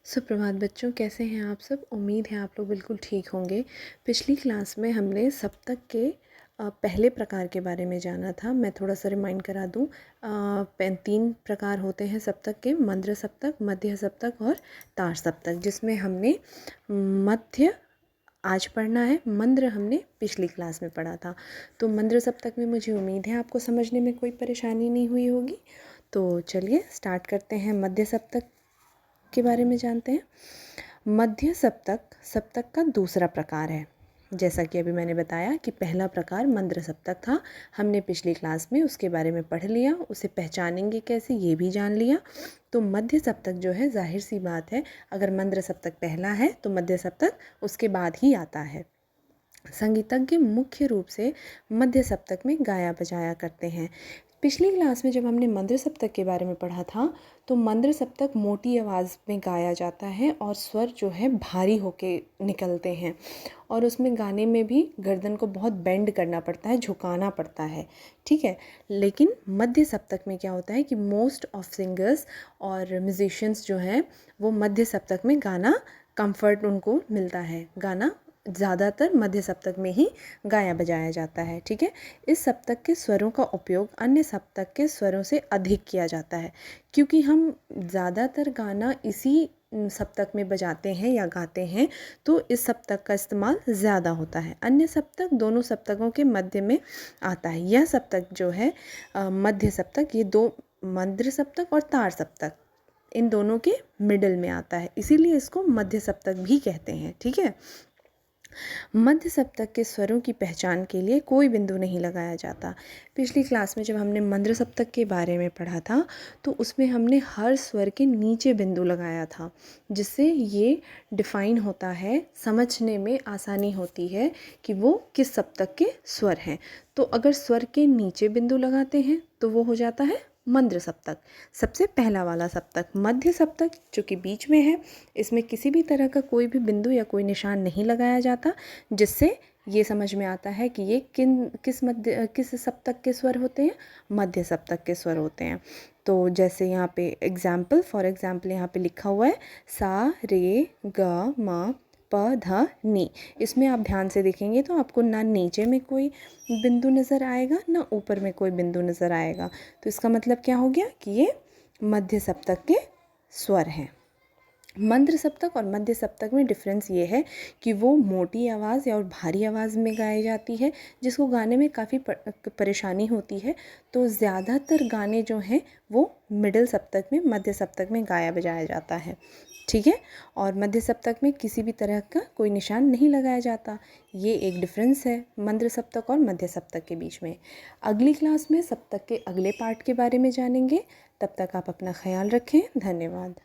सुप्रभात बच्चों, कैसे हैं आप सब। उम्मीद है आप लोग बिल्कुल ठीक होंगे। पिछली क्लास में हमने सप्तक के पहले प्रकार के बारे में जाना था। मैं थोड़ा सा रिमाइंड करा दूं। 3 प्रकार होते हैं सप्तक के: मंद्र सप्तक, मध्य सप्तक और तार सप्तक, जिसमें हमने मध्य आज पढ़ना है, मंद्र हमने पिछली क्लास में पढ़ा था। तो मंद्र सप्तक में मुझे उम्मीद है आपको समझने में कोई परेशानी नहीं हुई होगी। तो चलिए स्टार्ट करते हैं। मध्य सप्तक के बारे में जानते हैं। मध्य सप्तक सप्तक का दूसरा प्रकार है। जैसा कि अभी मैंने बताया कि पहला प्रकार मंद्र सप्तक था, हमने पिछली क्लास में उसके बारे में पढ़ लिया, उसे पहचानेंगे कैसे ये भी जान लिया। तो मध्य सप्तक जो है, जाहिर सी बात है, अगर मंद्र सप्तक पहला है तो मध्य सप्तक उसके बाद ही आता है। संगीतज्ञ मुख्य रूप से मध्य सप्तक में गाया बजाया करते हैं। पिछली क्लास में जब हमने मंद्र सप्तक के बारे में पढ़ा था तो मंद्र सप्तक मोटी आवाज़ में गाया जाता है और स्वर जो है भारी होके निकलते हैं, और उसमें गाने में भी गर्दन को बहुत बेंड करना पड़ता है, झुकाना पड़ता है, ठीक है। लेकिन मध्य सप्तक में क्या होता है कि मोस्ट ऑफ सिंगर्स और म्यूजिशियंस जो हैं वो मध्य सप्तक में गाना कंफर्ट उनको मिलता है, गाना ज़्यादातर मध्य सप्तक में ही गाया बजाया जाता है, ठीक है। इस सप्तक के स्वरों का उपयोग अन्य सप्तक के स्वरों से अधिक किया जाता है, क्योंकि हम ज़्यादातर गाना इसी सप्तक में बजाते हैं या गाते हैं, तो इस सप्तक का इस्तेमाल ज़्यादा होता है। अन्य सप्तक दोनों सप्तकों के मध्य में आता है। यह सप्तक जो है मध्य सप्तक, ये दो, मंद्र सप्तक और तार सप्तक, इन दोनों के मिडल में आता है, इसीलिए इसको मध्य सप्तक भी कहते हैं, ठीक है। मध्य सप्तक के स्वरों की पहचान के लिए कोई बिंदु नहीं लगाया जाता। पिछली क्लास में जब हमने मंद्र सप्तक के बारे में पढ़ा था तो उसमें हमने हर स्वर के नीचे बिंदु लगाया था, जिससे ये डिफाइन होता है, समझने में आसानी होती है कि वो किस सप्तक के स्वर हैं। तो अगर स्वर के नीचे बिंदु लगाते हैं तो वो हो जाता है मंद्र सप्तक, सबसे पहला वाला सप्तक। मध्य सप्तक जो कि बीच में है, इसमें किसी भी तरह का कोई भी बिंदु या कोई निशान नहीं लगाया जाता, जिससे ये समझ में आता है कि ये किस सप्तक के स्वर होते हैं, मध्य सप्तक के स्वर होते हैं। तो जैसे यहाँ पे फॉर एग्जाम्पल यहाँ पे लिखा हुआ है सा रे ग म प ध नी। इसमें आप ध्यान से देखेंगे तो आपको ना नीचे में कोई बिंदु नज़र आएगा ना ऊपर में कोई बिंदु नज़र आएगा। तो इसका मतलब क्या हो गया कि ये मध्य सप्तक के स्वर हैं। मंद्र सप्तक और मध्य सप्तक में डिफरेंस ये है कि वो मोटी आवाज़ या और भारी आवाज़ में गाई जाती है, जिसको गाने में काफ़ी परेशानी होती है। तो ज़्यादातर गाने जो हैं वो मिडिल सप्तक में, मध्य सप्तक में गाया बजाया जाता है, ठीक है। और मध्य सप्तक में किसी भी तरह का कोई निशान नहीं लगाया जाता। ये एक डिफरेंस है मंद्र सप्तक और मध्य सप्तक के बीच में। अगली क्लास में सप्तक के अगले पार्ट के बारे में जानेंगे। तब तक आप अपना ख्याल रखें। धन्यवाद।